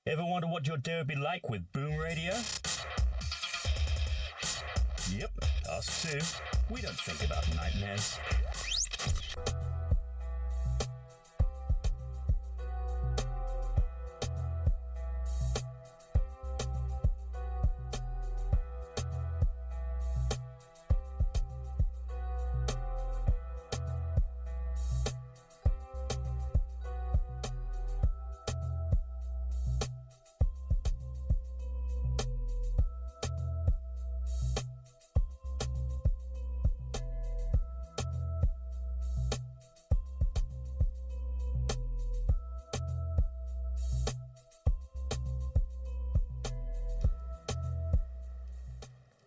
Ever wonder what your day would be like with Boom Radio? Yep, us too. We don't think about nightmares.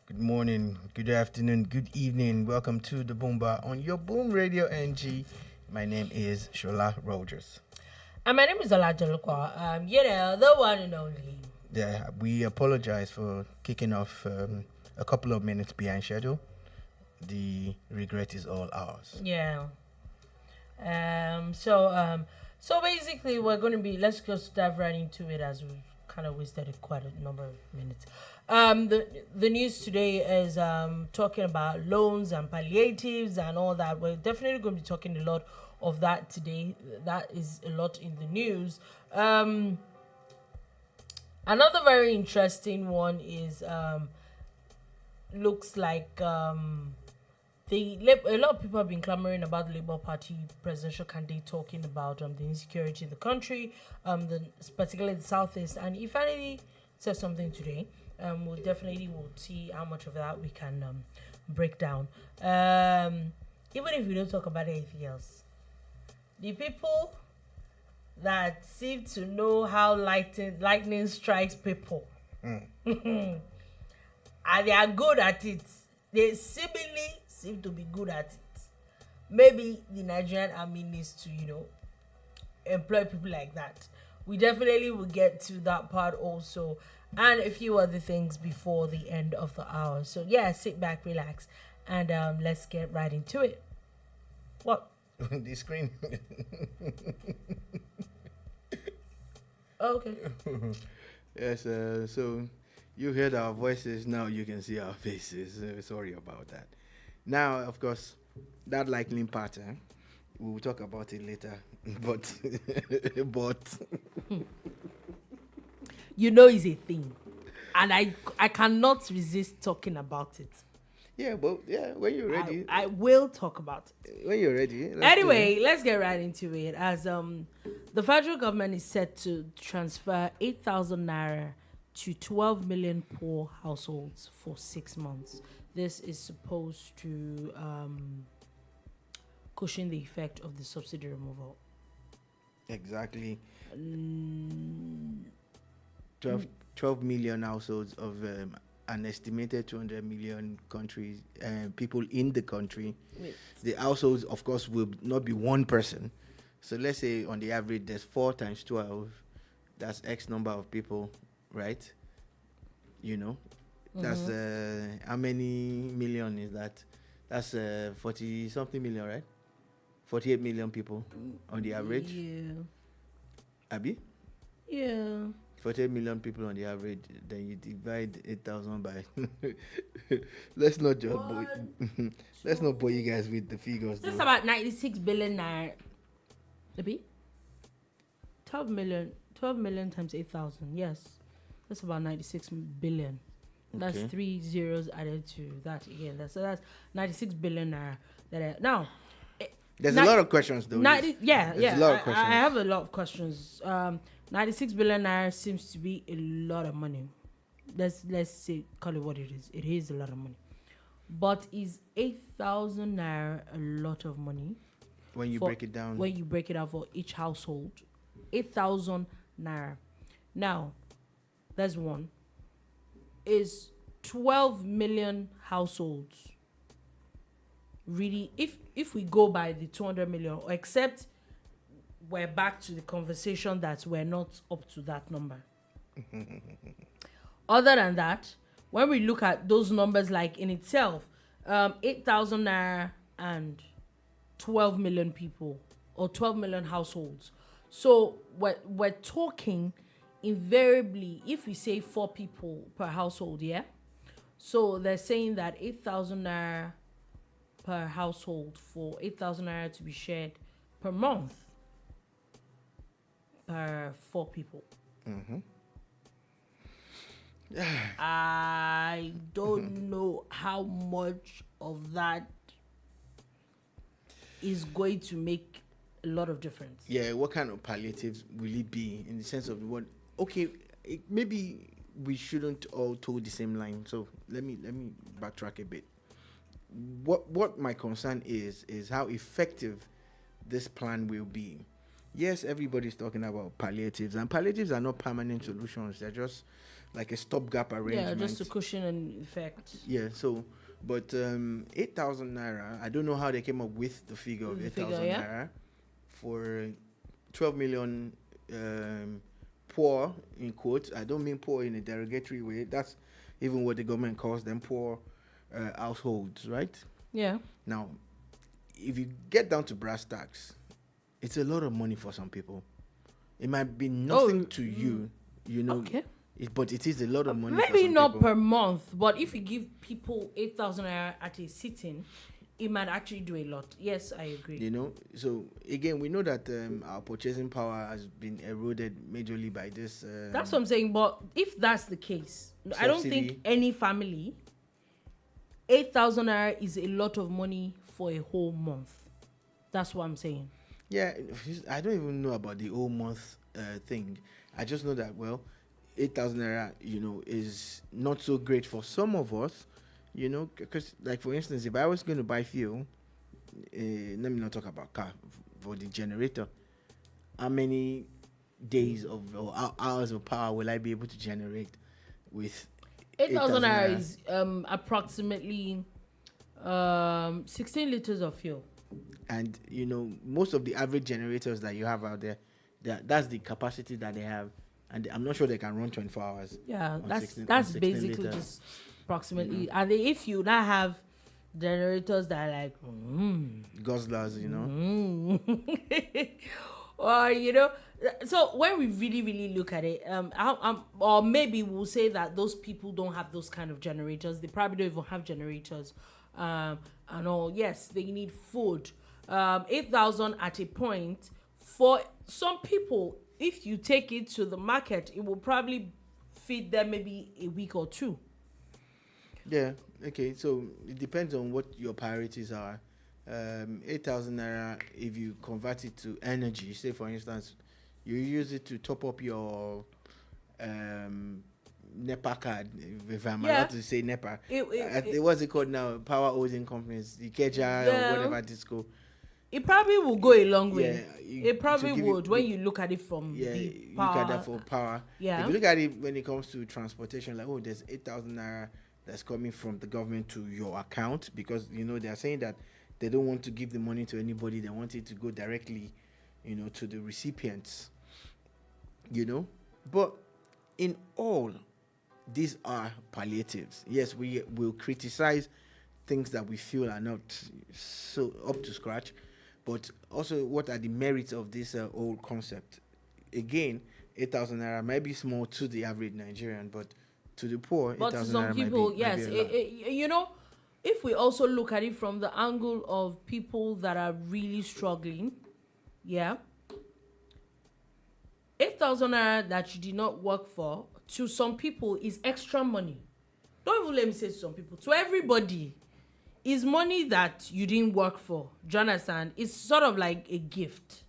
Good morning, good afternoon, good evening. Welcome to the Boombar on your Boom Radio NG. My name is Sola Rogers. And my name is Dolupo. The one and only. Yeah, we apologize for kicking off a couple of minutes behind schedule. The regret is all ours. Yeah. So basically, we're going to be. Let's just dive right into it as we kind of wasted quite a number of minutes. The news today is talking about loans and palliatives and all that. We're definitely going to be talking a lot of that today. That is a lot in the news. Another very interesting one is looks like a lot of people have been clamoring about the Labour Party presidential candidate talking about the insecurity in the country, particularly the southeast, and he finally said something today. We'll see how much of that we can break down. Even if we don't talk about anything else, the people that seem to know how lightning strikes people, and they are good at it. They seemingly seem to be good at it. Maybe the Nigerian army needs to, employ people like that. We definitely will get to that part also, and a few other things before the end of the hour. So yeah, sit back, relax, and let's get right into it. What? The screen. Okay. Yes, so you heard our voices, now you can see our faces. Sorry about that. Now, of course, that lightning pattern, we will talk about it later. But It's a thing, and I cannot resist talking about it. When you're ready. I will talk about it. When you're ready. Let's get right into it. As the federal government is set to transfer 8,000 naira to 12 million poor households for 6 months. This is supposed to cushion the effect of the subsidy removal. Exactly. 12 million households of an estimated 200 million countries people in the country. Wait. The households, of course, will not be one person. So let's say on the average, there's 4 times 12. That's X number of people, right? That's how many million is that? That's 40 something million, right? 48 million people on the average. Yeah. Abi? Yeah. 48 million people on the average, then you divide 8,000 by. Let's not just let's not bore you guys with the figures. That's about 96 billion naira. Abi? 12 million times 8,000. Yes. That's about 96 billion. That's Okay. 3 zeros added to that again. That's 96 billion naira. Now, There's a lot of questions, though. There's a lot of questions. I have a lot of questions. 96 billion naira seems to be a lot of money. Let's say, call it what it is. It is a lot of money. But is 8,000 naira a lot of money? When you break it down. When you break it out for each household. 8,000 naira. Now, there's one. Is 12 million households really, if we go by the 200 million, or except we're back to the conversation that we're not up to that number. Other than that, when we look at those numbers, like in itself, 8,000 naira and 12 million people or 12 million households. So we're talking invariably, if we say 4 people per household, yeah, so they're saying that 8,000 naira per household, for 8,000 naira to be shared per month per 4 people. I don't know how much of that is going to make a lot of difference. Yeah, what kind of palliatives will it be in the sense of what? Okay, maybe we shouldn't all toe the same line. So let me backtrack a bit. What my concern is how effective this plan will be. Yes, everybody's talking about palliatives, and palliatives are not permanent solutions. They're just like a stopgap arrangement. Yeah, just a cushion and effect. Yeah, so, but 8,000 naira, I don't know how they came up with the figure of 8,000 naira for 12 million poor, in quotes. I don't mean poor in a derogatory way. That's even what the government calls them, poor households, right? Yeah. Now, if you get down to brass tacks, it's a lot of money for some people. It might be nothing to you, you know. Okay. But it is a lot of money. Maybe for some not people. per month, but if you give people 8,000 naira at a sitting, it might actually do a lot. Yes, I agree. You know, so again, we know that our purchasing power has been eroded majorly by this. That's what I'm saying. But if that's the case, I don't think Subsidy. any family, 8,000 naira is a lot of money for a whole month. That's what I'm saying. Yeah, I don't even know about the whole month thing. I just know that, well, 8,000 naira, you know, is not so great for some of us, you know, because, like, for instance, if I was going to buy fuel, let me not talk about car, for the generator, how many days of or hours of power will I be able to generate with 8,000 naira is approximately 16 liters of fuel. And, you know, most of the average generators that you have out there, that's the capacity that they have. And I'm not sure they can run 24 hours. Yeah, that's 16 basically liters. just approximately. And if you now have generators that are like, Guzzlers, you know. or you know, so when we really look at it, or maybe we'll say that those people don't have those kind of generators. They probably don't even have generators, and all. Yes, they need food. 8,000 at a point for some people. If you take it to the market, it will probably feed them maybe a week or two. Yeah, okay. So it depends on what your priorities are. 8,000 naira, if you convert it to energy, say for instance, you use it to top up your NEPA card, if I'm allowed to say NEPA. What's it called now? Power holding companies, the Keja or whatever disco. It probably will go a long way. Yeah, it probably would when you look at it from the power. Look at that for power. Yeah. If you look at it when it comes to transportation, like, oh, there's 8,000 naira that's coming from the government to your account, because, you know, they're saying that they don't want to give the money to anybody. They want it to go directly, you know, to the recipients, you know. But in all, these are palliatives. Yes, we will criticize things that we feel are not so up to scratch, but also what are the merits of this old concept? Again, 8,000 naira might be small to the average Nigerian, but to the poor, 8,000 naira But to some people, might be you know, if we also look at it from the angle of people that are really struggling, 8,000 naira that you did not work for, to some people is extra money. Don't even let me say to some people, to everybody, is money that you didn't work for. Do you understand? It's sort of like a gift.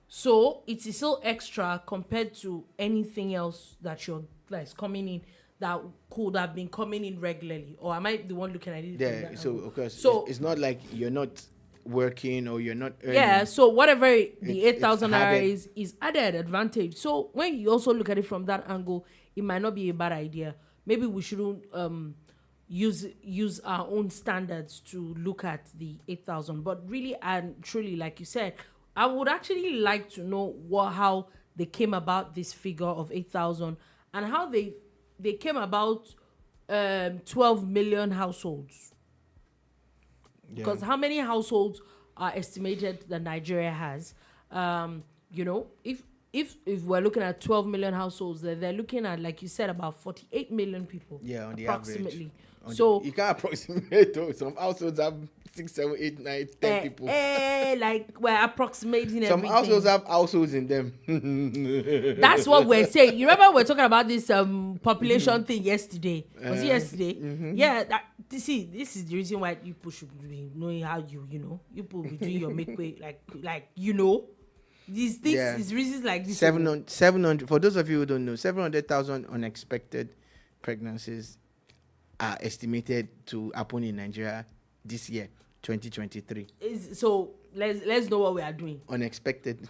So it is still extra compared to anything else that is coming in that could have been coming in regularly. Or am I the one looking at it? Yeah, so of course, so it's not like you're not working or you're not earning. Yeah, so whatever the 8,000 naira is added advantage. So when you also look at it from that angle, it might not be a bad idea. Maybe we shouldn't use our own standards to look at the 8,000. But really and truly, like you said, I would actually like to know how they came about this figure of 8,000 and how they came about 12 million households. Because how many households are estimated that Nigeria has? You know, if if we're looking at 12 million households, they're looking at, like you said, about 48 million people. Yeah, on the approximately. average. So you can't approximate though. Some households have 6, 7, 8, 9, 10 people. Like we're approximating Some everything. households have households in them. That's what we're saying. You remember we're talking about this population thing yesterday? Was it yesterday? Yeah. See, this is the reason why people should be knowing how you people be doing your make way like these things is reasons like this. 700. For those of you who don't know, 700,000 unexpected pregnancies are estimated to happen in Nigeria this year, 2023. So let's know what we are doing. Unexpected.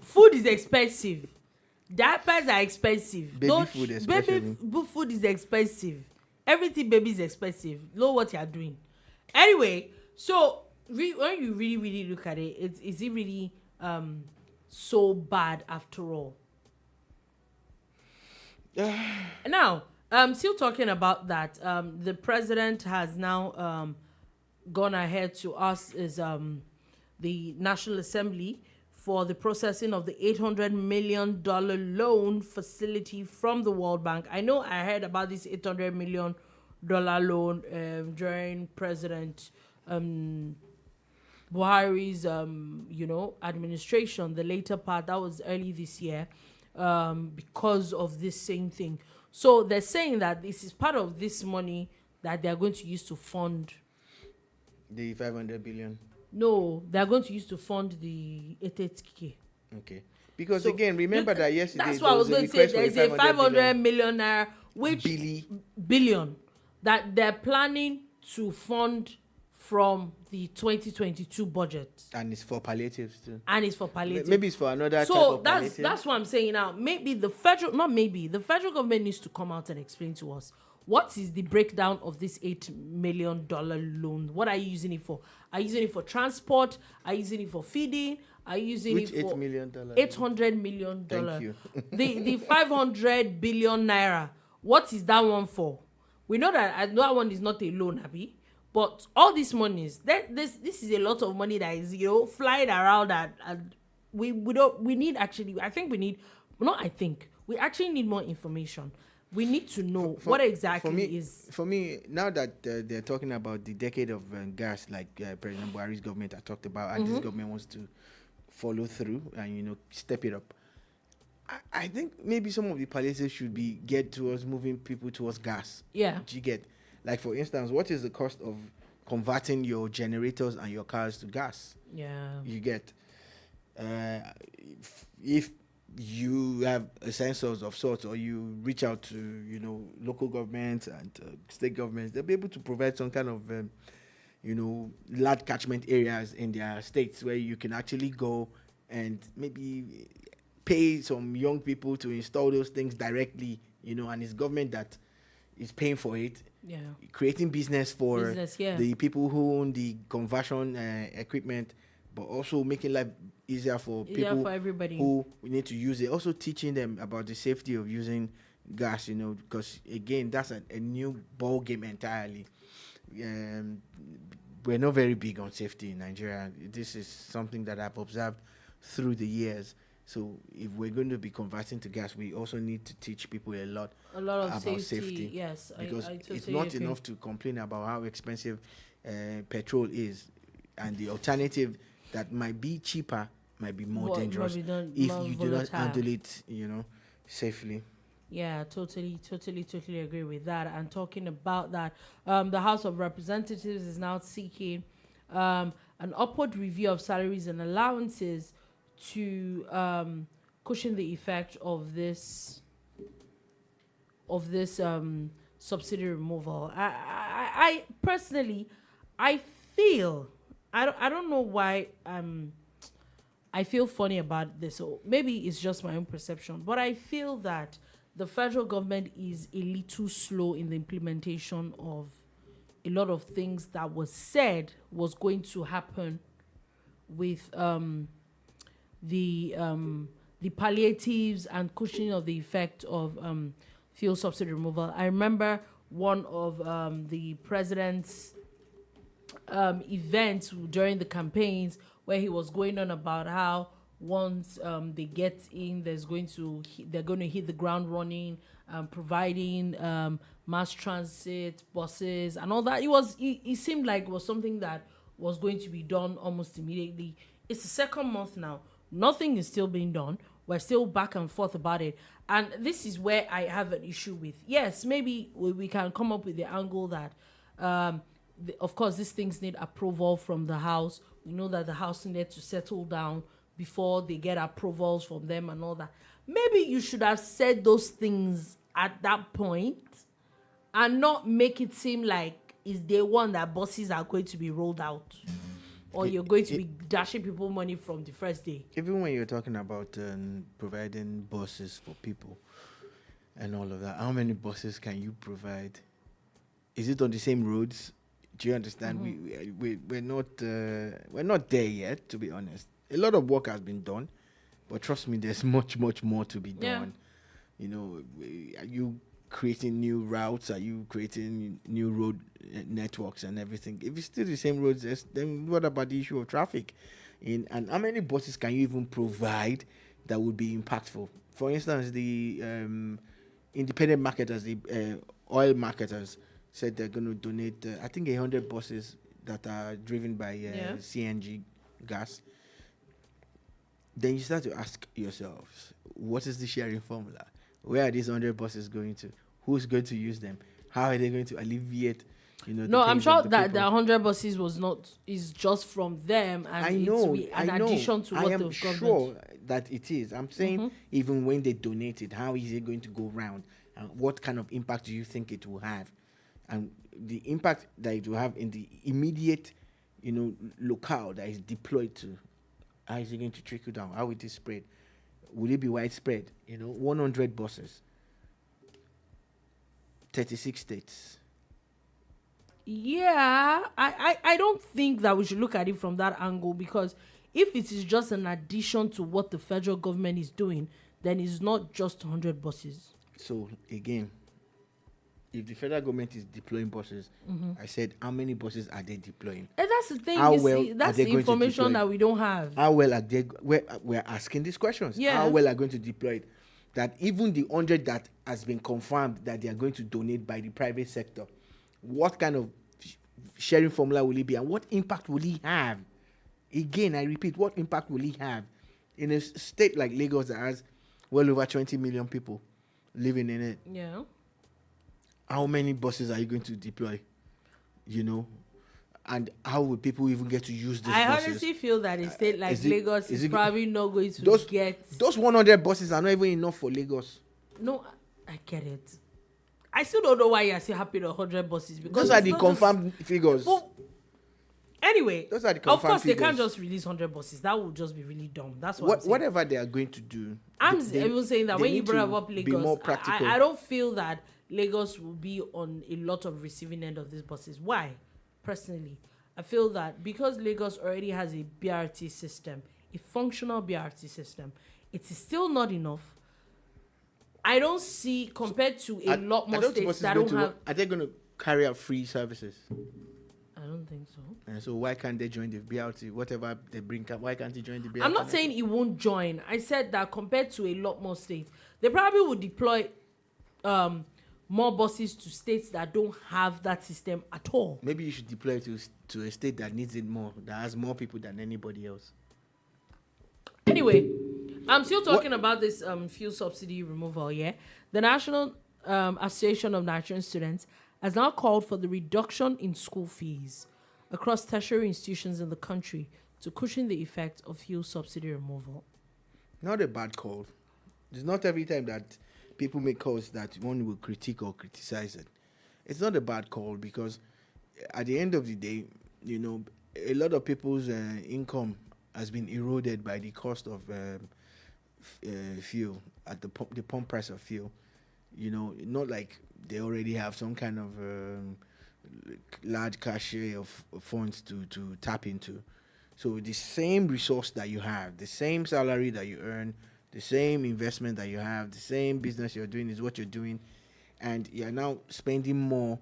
Food is expensive. Diapers are expensive. Baby food especially. Baby food is expensive. Everything baby is expensive. Know what you are doing. Anyway, so when you really look at it, is it really so bad after all? Now, still talking about that, the president has now gone ahead to ask the National Assembly for the processing of the $800 million loan facility from the World Bank. I know I heard about this $800 million loan during President Buhari's administration, the later part, that was early this year, because of this same thing. So they're saying that this is part of this money that they're going to use to fund the 500 billion. No, they're going to use to fund the 88K. Okay. Because again, remember that yesterday that's what I was going to say. There's a 500 million naira, which billion that they're planning to fund from the 2022 budget. And it's for palliatives too. And it's for palliatives. Maybe it's for another so type of that's what I'm saying now. Maybe the federal government needs to come out and explain to us what is the breakdown of this $8 million loan. What are you using it for? Are you using it for transport? Are you using it for feeding? Are you using it for $8 million? $800 million. Thank you. the 500 billion naira. What is that one for? We know that one is not a loan, Abby. But all these monies, this is a lot of money that is flying around, and we need actually. We actually need more information. We need to know what exactly is. For me, now that they're talking about the decade of gas, like President Buhari's government has talked about, and this government wants to follow through and step it up. I think maybe some of the palliatives should be geared towards moving people towards gas. Yeah. Do you get? Like, for instance, what is the cost of converting your generators and your cars to gas? Yeah. You get. If you have a census of sorts, or you reach out to local governments and state governments, they'll be able to provide some kind of large catchment areas in their states where you can actually go and maybe pay some young people to install those things directly, and it's government that is paying for it. Yeah. Creating business for the people who own the conversion equipment, but also making life easier for people for everybody who need to use it. Also teaching them about the safety of using gas, because again, that's a new ball game entirely. We're not very big on safety in Nigeria. This is something that I've observed through the years. So if we're going to be converting to gas, we also need to teach people a lot of about safety. Yes, because I totally it's not agree. enough to complain about how expensive petrol is, and the alternative that might be cheaper might be more dangerous if you do not handle it, safely. Yeah, totally agree with that. And talking about that, the House of Representatives is now seeking an upward review of salaries and allowances to cushion the effect of this subsidy removal. I personally, I feel I don't know why I feel funny about this, or maybe it's just my own perception, but I feel that the federal government is a little slow in the implementation of a lot of things that was said was going to happen with the palliatives and cushioning of the effect of fuel subsidy removal. I remember one of the president's events during the campaigns where he was going on about how once they get in, they're going to hit the ground running, providing mass transit, buses, and all that. It seemed like it was something that was going to be done almost immediately. It's the second month now. Nothing is still being done. We're still back and forth about it. And this is where I have an issue with. Yes, maybe we can come up with the angle that, of course, these things need approval from the House. We know that the House needed to settle down before they get approvals from them and all that. Maybe you should have said those things at that point and not make it seem like it's day one that buses are going to be rolled out. Or you're going to be dashing people money from the first day. Even when you're talking about providing buses for people and all of that, how many buses can you provide? Is it on the same roads? Do you understand? We're not there yet, to be honest. A lot of work has been done, but trust me, there's much more to be done. You know, are you creating new routes? Are you creating new road networks and everything? If it's still the same roads, then what about the issue of traffic? And how many buses can you even provide that would be impactful? For instance, the independent marketers, the oil marketers, said they're going to donate, I think, 100 buses that are driven by CNG gas. Then you start to ask yourselves, what is the sharing formula? Where are these 100 buses going to? Who's going to use them? How are they going to alleviate, No, I'm sure that the 100 buses is just from them, and addition to what the government. I am sure that it is. I'm saying even when they donate it, how is it going to go round? And what kind of impact do you think it will have? And the impact that it will have in the immediate, locale that is deployed to, how is it going to trickle down? How will it spread? Will it be widespread? 100 buses, 36 states. Yeah, I don't think that we should look at it from that angle, because if it is just an addition to what the federal government is doing, then it's not just 100 buses. So again, if the federal government is deploying buses, I said, how many buses are they deploying? And that's the thing. That's the information that we don't have. How well are they? We're asking these questions. Yeah. How well are going to deploy it? That even the 100 that has been confirmed that they are going to donate by the private sector, what kind of sharing formula will it be, and what impact will it have? Again, I repeat, what impact will it have in a state like Lagos that has well over 20 million people living in it? Yeah. How many buses are you going to deploy? And how will people even get to use these buses? I honestly feel that a state like Lagos is probably not going to get... Those 100 buses are not even enough for Lagos. No, I get it. I still don't know why you're still happy with 100 buses. Because those are the confirmed figures. Well, anyway, those are the confirmed of course, figures. They can't just release 100 buses. That would just be really dumb. That's what I'm saying. Whatever they are going to do. I'm even saying that when you brought up Lagos, be more practical. I don't feel that Lagos will be on a lot of receiving end of these buses. Why? Personally, I feel that because Lagos already has a BRT system, a functional BRT system, it is still not enough. I don't see, compared to a lot more states that don't have... Are they going to carry out free services? I don't think so. And so why can't they join the BRT? Whatever they bring up, why can't they join the BRT? I'm not saying it won't join. I said that compared to a lot more states, they probably would deploy more buses to states that don't have that system at all. Maybe you should deploy it to a state that needs it more, that has more people than anybody else. Anyway, I'm still talking about this fuel subsidy removal, yeah? The National Association of Nigerian Students has now called for the reduction in school fees across tertiary institutions in the country to cushion the effect of fuel subsidy removal. Not a bad call. It's not every time that people make calls that one will critique or criticize it. It's not a bad call because at the end of the day, a lot of people's income has been eroded by the cost of fuel at the pump price of fuel. Not like they already have some kind of large cache of funds to tap into. So the same resource that you have, the same salary that you earn, the same investment that you have, the same business you're doing is what you're doing, and you're now spending more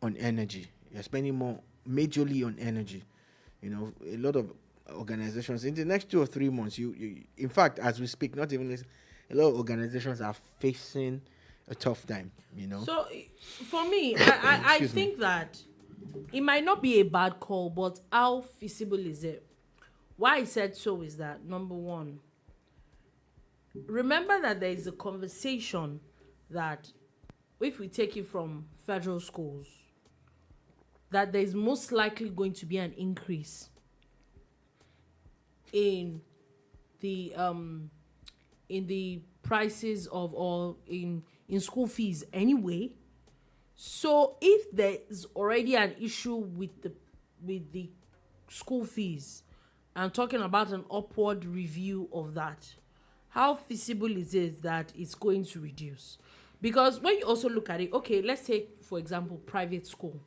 on energy. You're spending more majorly on energy. A lot of organizations in the next 2 or 3 months. You in fact, as we speak, not even this, a lot of organizations are facing a tough time. So for me, I think that it might not be a bad call, but how feasible is it? Why I said so is that, number one, remember that there is a conversation that if we take it from federal schools, that there is most likely going to be an increase in the prices of, or in school fees anyway. So if there is already an issue with the school fees, I'm talking about an upward review of that, how feasible is it that it's going to reduce? Because when you also look at it, okay, let's take, for example, private school.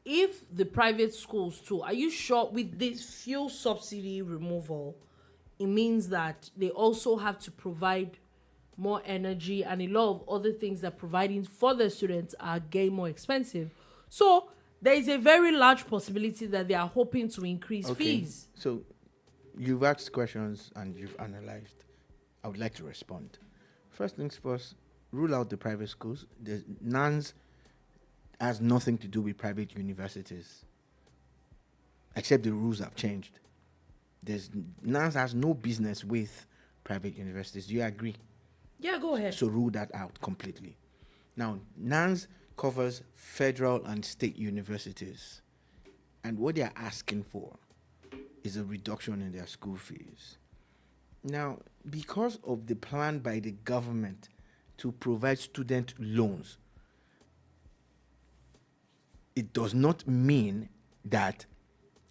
If the private schools too, are you sure with this fuel subsidy removal, it means that they also have to provide more energy, and a lot of other things that providing for the students are getting more expensive. So there is a very large possibility that they are hoping to increase fees. So you've asked questions and you've analyzed. I would like to respond. First things first, rule out the private schools. The NANS has nothing to do with private universities, except the rules have changed. NANS has no business with private universities. Do you agree? Yeah, go ahead. So rule that out completely. Now, NANS covers federal and state universities, and what they are asking for is a reduction in their school fees. Now, because of the plan by the government to provide student loans, it does not mean that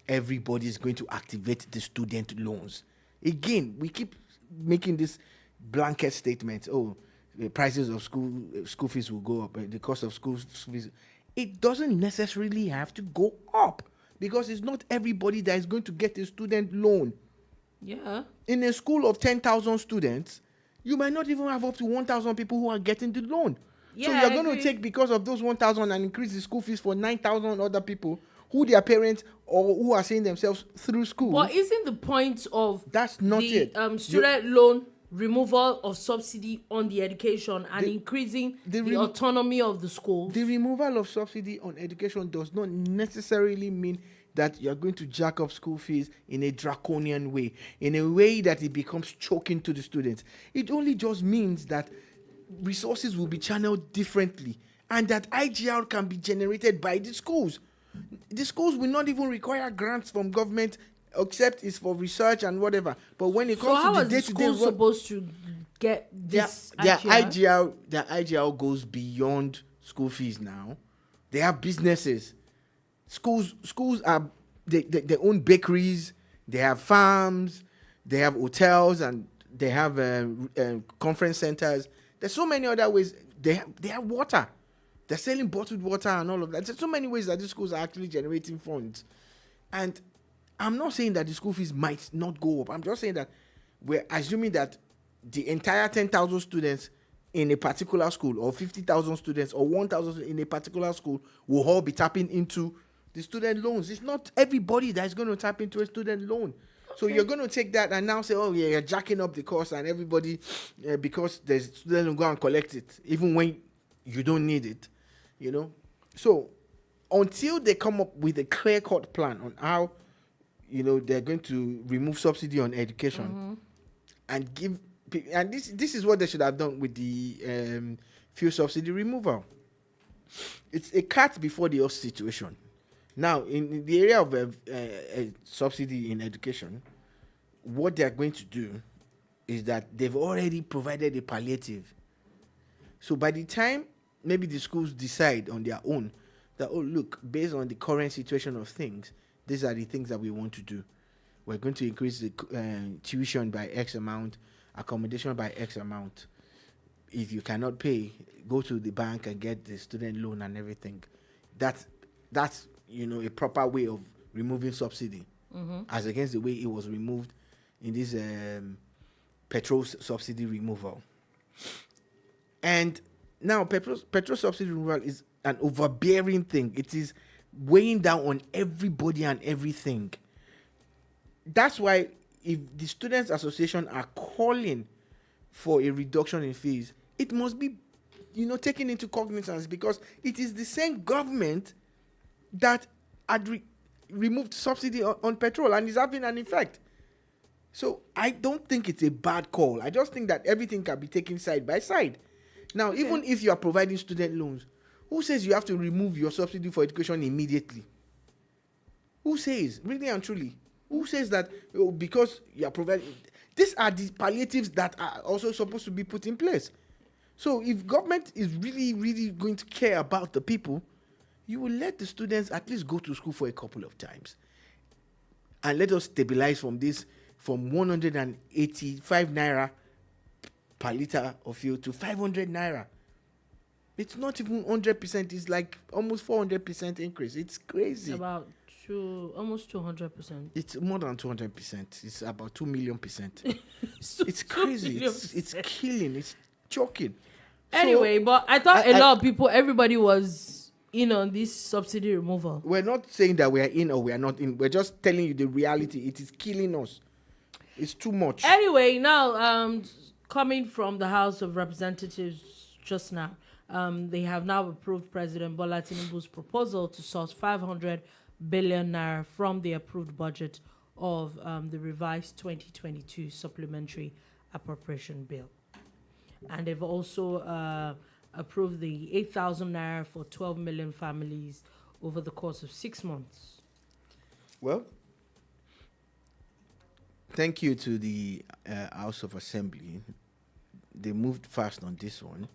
everybody is going to activate the student loans. Again, we keep making this blanket statement, oh, the prices of school fees will go up, the cost of school fees. It doesn't necessarily have to go up, because it's not everybody that is going to get a student loan. Yeah. In a school of 10,000 students, you might not even have up to 1,000 people who are getting the loan. Yeah, so you're going to take, because of those 1,000, and increase the school fees for 9,000 other people who their parents or who are seeing themselves through school. But isn't the point of that's not the it. Student loan removal of subsidy on the education and increasing the autonomy of the schools? The removal of subsidy on education does not necessarily mean that you're going to jack up school fees in a draconian way, in a way that it becomes choking to the students. It only just means that resources will be channeled differently, and that IGR can be generated by the schools. The schools will not even require grants from government, except it's for research and whatever. But when it comes to the day-to-day, schools supposed to get this their IGR goes beyond school fees now. They have businesses. Schools are they own bakeries, they have farms, they have hotels, and they have conference centers. There's so many other ways. They have water. They're selling bottled water and all of that. There's so many ways that these schools are actually generating funds. And I'm not saying that the school fees might not go up. I'm just saying that we're assuming that the entire 10,000 students in a particular school, or 50,000 students, or 1,000 in a particular school will all be tapping into the student loans. It's not everybody that is going to tap into a student loan. So you're going to take that and now say, oh yeah, you're jacking up the cost, and everybody, because there's students will go and collect it, even when you don't need it, So until they come up with a clear-cut plan on how, they're going to remove subsidy on education, and give, and this is what they should have done with the fuel subsidy removal. It's a cat before the horse situation. Now, in the area of a subsidy in education, what they're going to do is that they've already provided a palliative. So by the time maybe the schools decide on their own that, oh, look, based on the current situation of things, these are the things that we want to do. We're going to increase the tuition by X amount, accommodation by X amount. If you cannot pay, go to the bank and get the student loan and everything. That's a proper way of removing subsidy, as against the way it was removed in this petrol subsidy removal. And now petrol subsidy removal is an overbearing thing. It is weighing down on everybody and everything. That's why if the Students Association are calling for a reduction in fees, it must be, taken into cognizance, because it is the same government that had removed subsidy on petrol and is having an effect. So I don't think it's a bad call. I just think that everything can be taken side by side. Now, even if you are providing student loans, who says you have to remove your subsidy for education immediately? Who says, really and truly? Who says that because you are providing? These are the palliatives that are also supposed to be put in place. So if government is really, really going to care about the people, you will let the students at least go to school for a couple of times. And let us stabilize from 185 naira per liter of fuel to 500 naira. It's not even 100%. It's like almost 400% increase. It's crazy. Almost 200%. It's more than 200%. It's about 2 million percent. It's crazy. It's killing. It's choking. Anyway, but I thought a lot of people, everybody was in on this subsidy removal. We're not saying that we are in or we are not in. We're just telling you the reality. It is killing us. It's too much. Anyway, now coming from the House of Representatives just now, they have now approved President Bola Tinubu's proposal to source 500 billion naira from the approved budget of the revised 2022 supplementary appropriation bill. And they've also approved the 8,000 naira for 12 million families over the course of 6 months. Well, thank you to the House of Assembly. They moved fast on this one,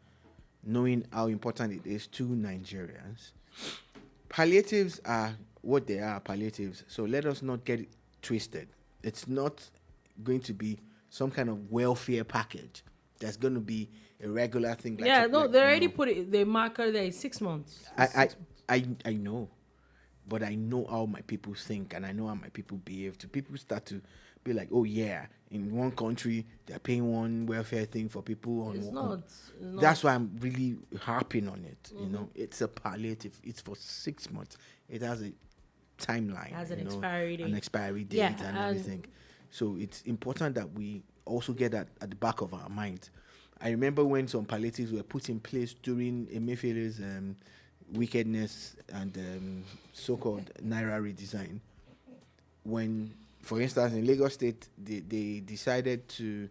knowing how important it is to Nigerians. Palliatives are what they are, palliatives. So let us not get it twisted. It's not going to be some kind of welfare package that's going to be a regular thing. They already put it, they marker there 6 months. I know, but I know how my people think, and I know how my people behave. To people start to be like, oh yeah, in one country they're paying one welfare thing for people. It's not. That's why I'm really harping on it. It's a palliative. It's for 6 months. It has a timeline. It has an expiry date, and everything. So it's important that we also get that at the back of our mind. I remember when some palliatives were put in place during Emefiele's wickedness and so-called Naira redesign. When, for instance, in Lagos State, they decided to,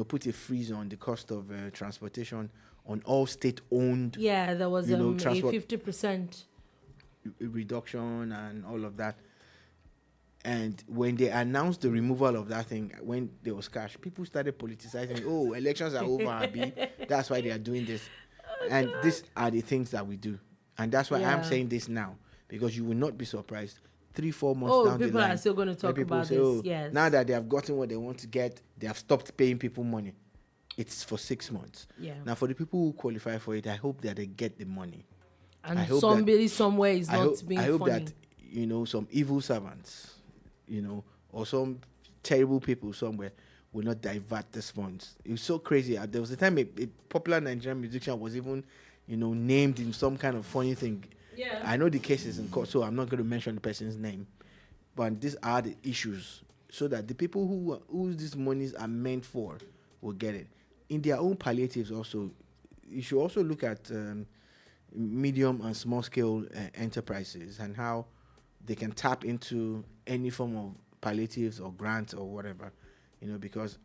put a freeze on the cost of transportation on all state-owned. Yeah, there was a 50% reduction and all of that. And when they announced the removal of that thing, when there was cash, people started politicizing. Oh, elections are over, Abi. That's why they are doing this. And these are the things that we do. And that's why I'm saying this now, because you will not be surprised. 3-4 months down the line, people are still going to talk about this. Yes. Now that they have gotten what they want to get, they have stopped paying people money. It's for 6 months. Yeah. Now, for the people who qualify for it, I hope that they get the money. And somebody somewhere is not being funny. I hope that, some evil servants, or some terrible people somewhere will not divert these funds. It was so crazy. There was a time a popular Nigerian musician was even, named in some kind of funny thing. Yeah. I know the case is in court, so I'm not going to mention the person's name. But these are the issues, so that the people who these monies are meant for will get it. In their own palliatives also, you should also look at medium and small scale enterprises and how they can tap into any form of palliatives or grants or whatever, because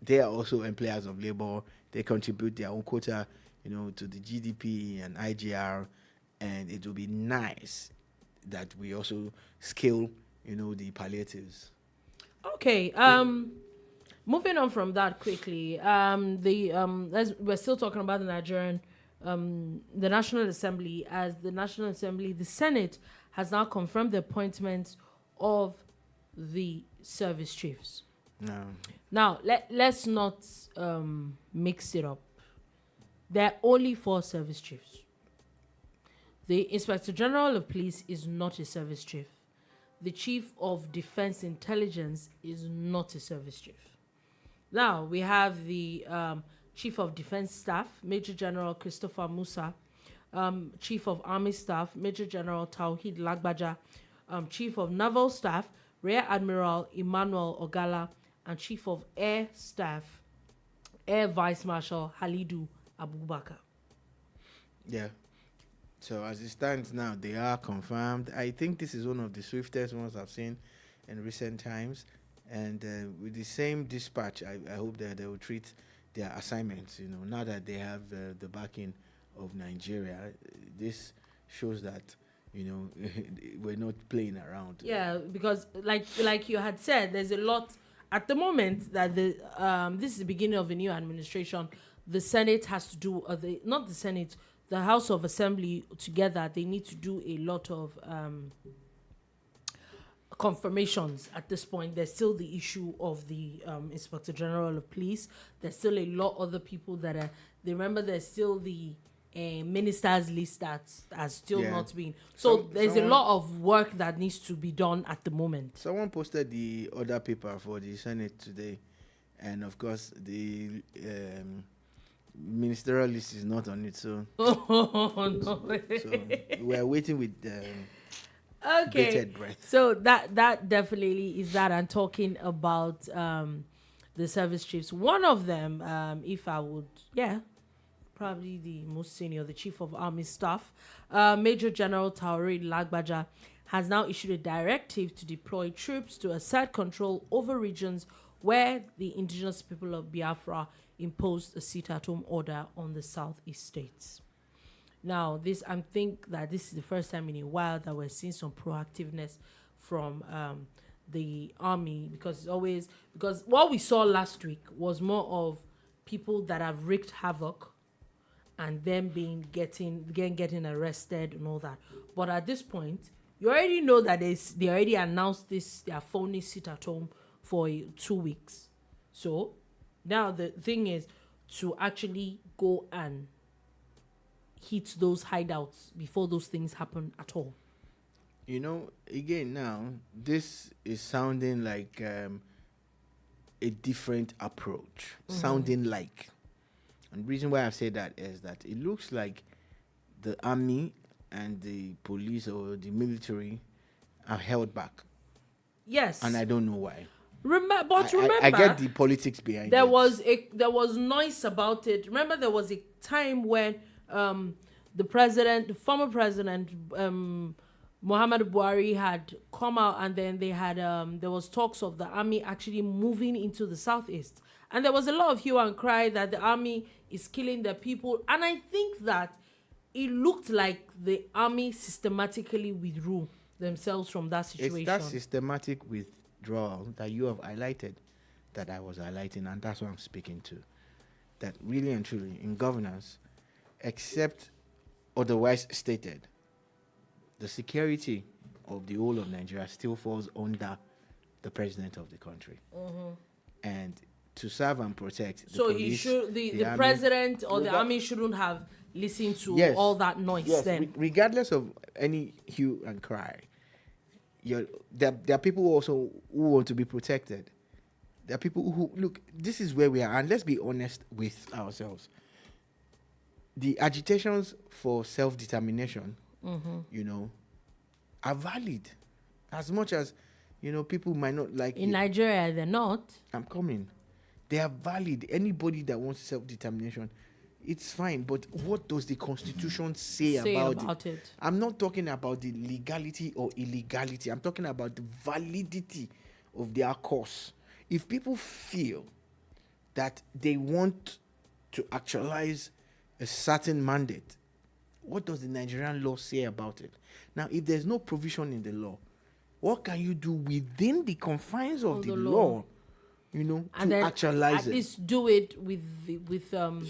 they are also employers of labor. They contribute their own quota, to the GDP and IGR, and it will be nice that we also scale, the palliatives. Okay. Moving on from that quickly, we're still talking about the Nigerian, the National Assembly. As the National Assembly, the Senate has now confirmed the appointment of the service chiefs. No. Now, let's not mix it up. There are only 4 service chiefs. The Inspector General of Police is not a service chief. The Chief of Defense Intelligence is not a service chief. Now, we have the Chief of Defense Staff, Major General Christopher Musa, Chief of Army Staff, Major General Tawhid Lagbaja, Chief of Naval Staff, Rear Admiral Emmanuel Ogala, and Chief of Air Staff, Air Vice Marshal Halidu Abubakar. Yeah. So as it stands now, they are confirmed. I think this is one of the swiftest ones I've seen in recent times. And with the same dispatch, I hope that they will treat their assignments, now that they have the backing of Nigeria. This shows that, we're not playing around. Yeah, because like you had said, there's a lot at the moment that this is the beginning of a new administration. The Senate has to do, not the Senate, the House of Assembly together, they need to do a lot of confirmations at this point. There's still the issue of the Inspector General of Police. There's still a lot of other people that are, remember there's still the ministers list that has still not been. So there's a lot of work that needs to be done at the moment. Someone posted the other paper for the Senate today. And of course, the ministerial list is not on it. So, no. So we're waiting with bated breath. So that definitely is that. I'm talking about the service chiefs. One of them, if I would, probably the most senior, the Chief of Army Staff, Major General Tawhid Lagbaja, has now issued a directive to deploy troops to assert control over regions where the indigenous people of Biafra imposed a sit-at-home order on the southeast states. Now, I think that this is the first time in a while that we're seeing some proactiveness from the army, because what we saw last week was more of people that have wreaked havoc and them getting arrested and all that. But at this point, you already know that they already announced their phony sit-at-home for 2 weeks. So now the thing is to actually go and hit those hideouts before those things happen at all. Again now, this is sounding like a different approach. Sounding like. And the reason why I've said that is that it looks like the army and the police or the military are held back. Yes. And I don't know why. Remember, I get the politics behind there it. There was noise about it. Remember, there was a time when the former president, Muhammadu Buhari, had come out, and then they had there was talks of the army actually moving into the southeast, and there was a lot of hue and cry that the army is killing the people, and I think that it looked like the army systematically withdrew themselves from that situation. It's that systematic withdrawal that you have highlighted, that I was highlighting, and that's what I'm speaking to. That really and truly, in governance, except otherwise stated, the security of the whole of Nigeria still falls under the president of the country. And to serve and protect the police, the president or the army shouldn't have listened to all that noise then. Regardless of any hue and cry, there are people also who want to be protected. There are people who, look, this is where we are, and let's be honest with ourselves. The agitations for self-determination, are valid. As much as, people might not like in Nigeria, they're not. I'm coming. They are valid. Anybody that wants self-determination, it's fine. But what does the Constitution say about it? I'm not talking about the legality or illegality. I'm talking about the validity of their cause. If people feel that they want to actualize a certain mandate, what does the Nigerian law say about it? Now, if there's no provision in the law, what can you do within the confines of the law, and to actualize it? At least do it without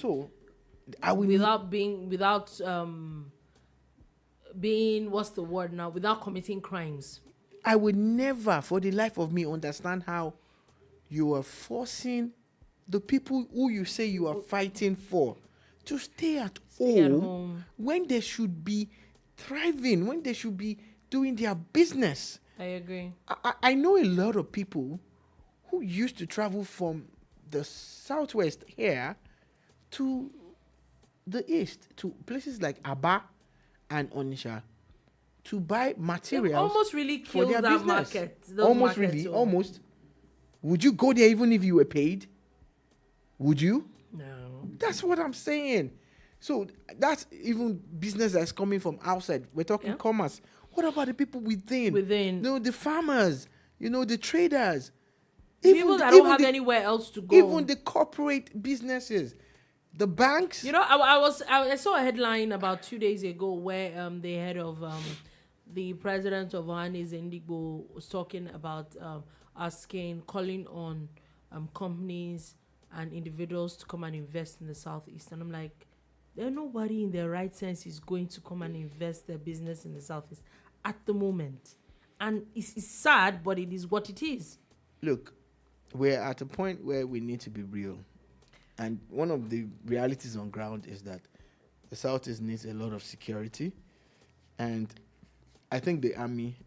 committing crimes. I would never, for the life of me, understand how you are forcing the people who you say you are fighting for to stay at home when they should be thriving, when they should be doing their business. I agree. I know a lot of people who used to travel from the southwest here to the east, to places like Aba and Onisha, to buy materials. Almost really for killed their that business. market. Almost really, almost. Would you go there even if you were paid? Would you? No. That's what I'm saying. So that's even business that's coming from outside. We're talking commerce. What about the people within? The farmers, the traders. People that don't have anywhere else to go. Even the corporate businesses. The banks. I saw a headline about 2 days ago where the head of the president of Ohanes Indigo was talking about calling on companies and individuals to come and invest in the southeast. And I'm like, there's nobody in their right sense is going to come and invest their business in the southeast at the moment. And it's sad, but it is what it is. Look, we're at a point where we need to be real. And one of the realities on ground is that the Southeast needs a lot of security. And I think the army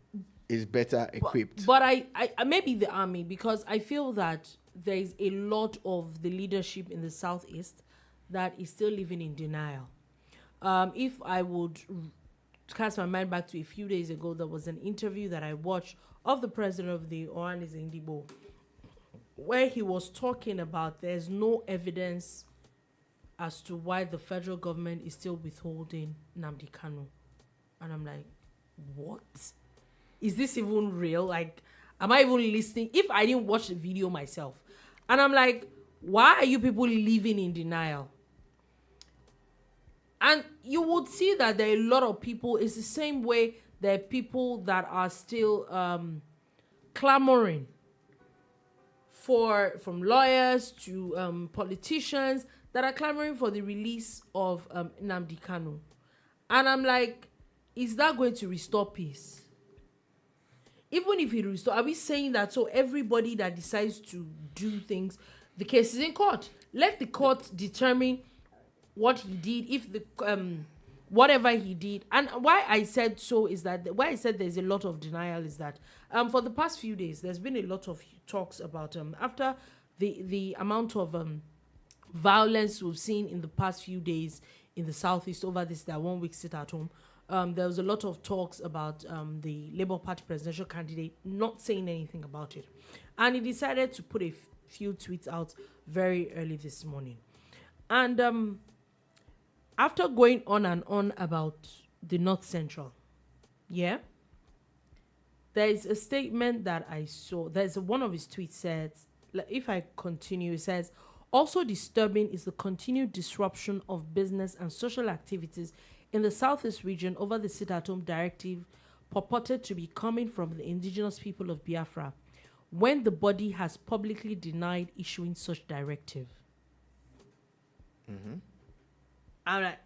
is better equipped. But I maybe the army, because I feel that there is a lot of the leadership in the Southeast that is still living in denial. If I would cast my mind back to a few days ago, there was an interview that I watched of the president of the Ohanes Indigo, where he was talking about there's no evidence as to why the federal government is still withholding Nnamdi Kanu. And I'm like, what? Is this even real? Like, am I even listening? If I didn't watch the video myself. And I'm like, why are you people living in denial? And you would see that there are a lot of people. It's the same way there are people that are still clamoring from lawyers to politicians that are clamoring for the release of Nnamdi Kanu. And I'm like, is that going to restore peace? Even if it restore, are we saying that so everybody that decides to do things, the case is in court? Let the court determine what he did, if the whatever he did. And why I said so is that why I said there's a lot of denial is that for the past few days there's been a lot of talks about after the amount of violence we've seen in the past few days in the southeast over this 1 week sit at home. There was a lot of talks about the Labour Party presidential candidate not saying anything about it. And he decided to put a few tweets out very early this morning. And after going on and on about the North Central, there is a statement that I saw. There's one of his tweets says, if I continue, it says, also disturbing is the continued disruption of business and social activities in the Southeast region over the sit-at-home directive purported to be coming from the indigenous people of Biafra, when the body has publicly denied issuing such directive. Mm-hmm. I'm like,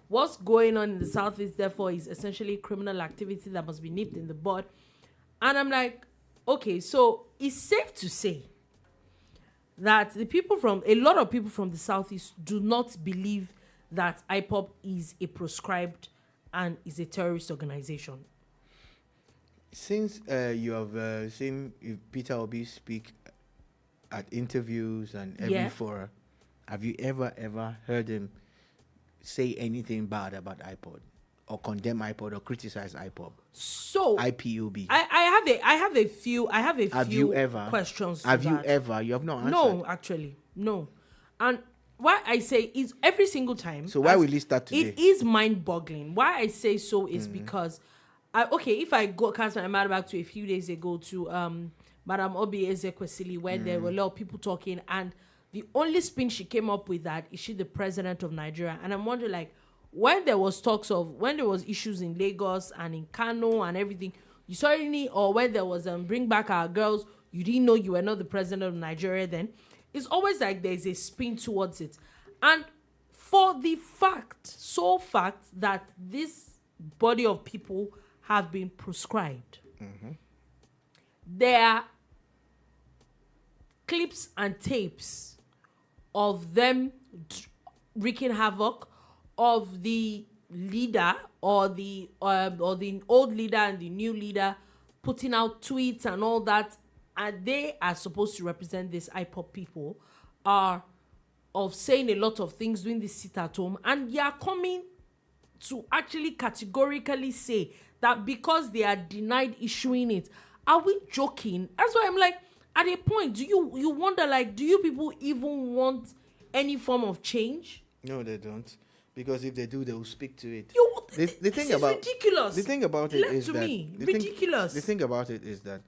what's going on in the Southeast, therefore, is essentially criminal activity that must be nipped in the bud. And I'm like, okay, so it's safe to say that a lot of people from the Southeast do not believe that IPOB is a proscribed and is a terrorist organization. Since you have seen Peter Obi speak at interviews and every forum, have you ever heard him say anything bad about IPOB or condemn IPOB or criticize IPOB? So IPOB. I have a few have you ever questions. Have you ever? You have not answered. No, actually, no. And why I say is every single time. So why will he start today? It is mind-boggling. Why I say so is because, if I go cast my mind back to a few days ago to Madam Obi Ezekwesili, where there were a lot of people talking, and the only spin she came up with that is she the president of Nigeria, and I'm wondering like when there was issues in Lagos and in Kano and everything, you suddenly, or when there was bring back our girls, you didn't know you were not the president of Nigeria then. It's always like there's a spin towards it. And for the fact that this body of people have been proscribed, there are clips and tapes of them wreaking havoc, of the leader or the old leader and the new leader putting out tweets and all that, and they are supposed to represent this IPOB people, are of saying a lot of things doing this sit at home, and you are coming to actually categorically say that because they are denied issuing it. Are we joking? That's why I'm like, at a point, do you wonder, like, do you people even want any form of change? No, they don't. Because if they do, they will speak to it. This is ridiculous. The thing about it is that ridiculous. The thing about it is that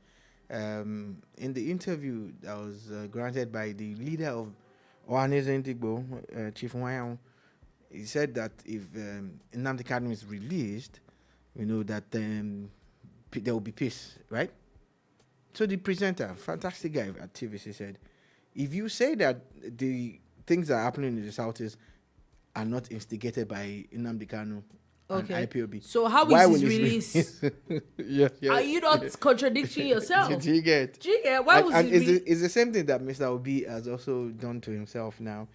in the interview that was granted by the leader of Ohanes Ndigbo, Chief Wayang, he said that if Nnamdi Kanu is released, that there will be peace, right? So the presenter, fantastic guy at TVC, said, if you say that the things that are happening in the Southeast are not instigated by Nnamdi Kanu and IPOB, so how is his release? Yeah. Are you not contradicting yourself? Do you get? Why was he it's the same thing that Mr. Obi has also done to himself now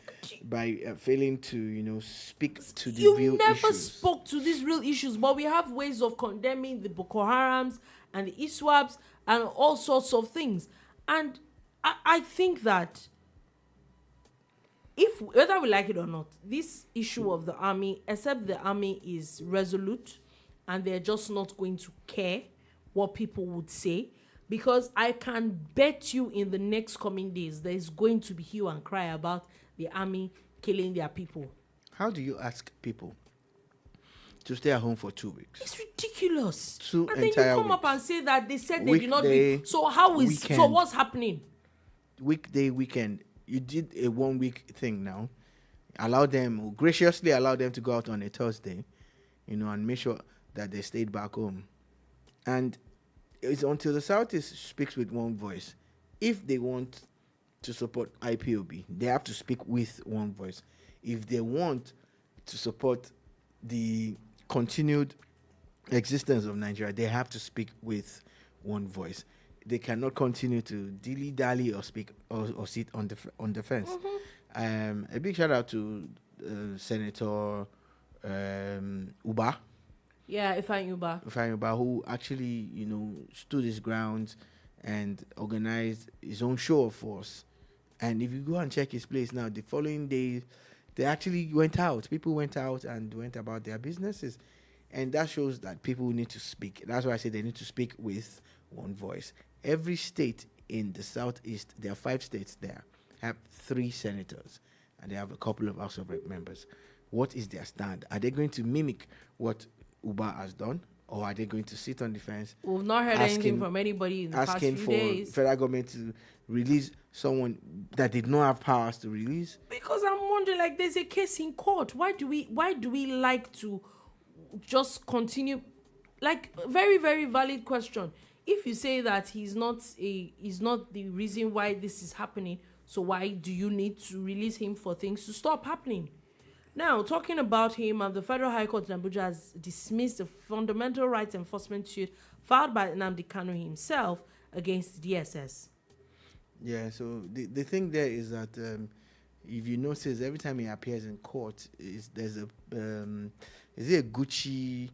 by failing to speak to the real issues. You never spoke to these real issues, but we have ways of condemning the Boko Harams and the ISWAPs and all sorts of things. And I think that whether we like it or not, this issue of the army, except the army is resolute and they're just not going to care what people would say, because I can bet you in the next coming days there is going to be hue and cry about the army killing their people. How do you ask people to stay at home for 2 weeks? It's ridiculous. And then you come up and say that they said they did not do. So so what's happening? Weekday, weekend. You did a 1 week thing now. Graciously allow them to go out on a Thursday, and make sure that they stayed back home. And it's until the Southeast speaks with one voice. If they want to support IPOB, they have to speak with one voice. If they want to support the continued existence of Nigeria, they have to speak with one voice. They cannot continue to dilly-dally or speak or sit on the fence. Mm-hmm. A big shout out to Senator Uba. Yeah, Ifeanyi Uba, who actually, stood his ground and organized his own show of force. And if you go and check his place now, the following day, they actually went out. People went out and went about their businesses. And that shows that people need to speak. That's why I say they need to speak with one voice. Every state in the Southeast, there are 5 states there, have 3 senators, and they have a couple of House of Rep members. What is their stand? Are they going to mimic what Uba has done, or are they going to sit on the fence? We've not heard anything from anybody in the past few days. Asking for federal government to release someone that did not have powers to release? Because I'm wondering, like, there's a case in court. Why do we like to just continue? Like, very, very valid question. If you say that he's not the reason why this is happening, so why do you need to release him for things to stop happening? Now, talking about him, the Federal High Court in Abuja has dismissed the fundamental rights enforcement suit filed by Nnamdi Kanu himself against DSS. Yeah, so the thing there is that if you notice, every time he appears in court, there's a Gucci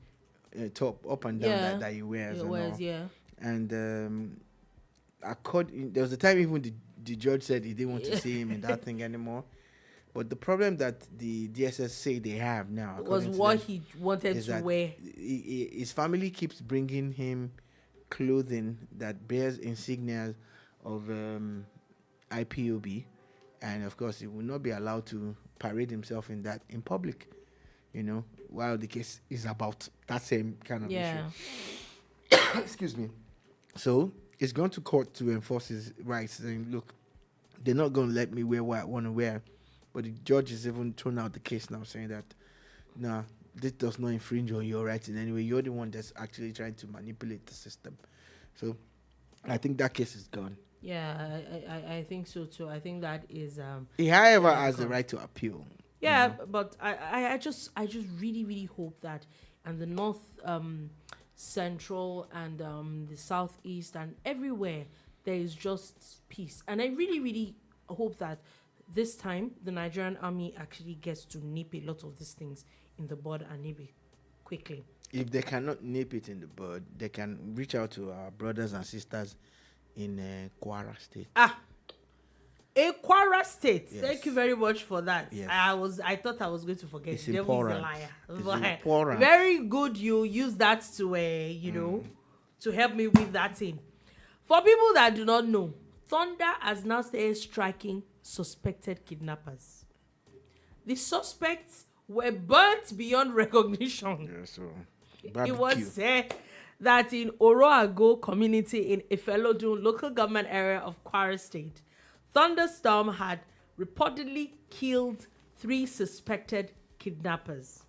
top up and down that he wears. Yeah. And there was a time even the judge said he didn't want to see him in that thing anymore. But the problem that the DSS say they have now was what he wanted to wear. His family keeps bringing him clothing that bears insignias of IPOB, and of course he will not be allowed to parade himself in that in public, while the case is about that same kind of issue. Excuse me. So it's gone to court to enforce his rights, saying, look, they're not going to let me wear what I want to wear. But the judge has even thrown out the case now, saying that, nah, this does not infringe on your rights in any way. You're the one that's actually trying to manipulate the system. So I think that case is gone. Yeah, I think so too. I think that is... he, however, has the right to appeal. Yeah, but I just really, really hope that and the North... Central and the Southeast and everywhere there is just peace, and I really, really hope that this time the Nigerian army actually gets to nip a lot of these things in the bud and nip it quickly. If they cannot nip it in the bud, they can reach out to our brothers and sisters in Kwara State. A Kwara State. Yes. Thank you very much for that. Yes. I thought I was going to forget. It's The devil is a important. liar. It's But important. very good. You use that to to help me with that thing. For people that do not know, Thunder has now started striking suspected kidnappers. The suspects were burnt beyond recognition. Yeah, so It was said that in Oroago community in Ifelodun local government area of Kwara State, thunderstorm had reportedly killed 3 suspected kidnappers.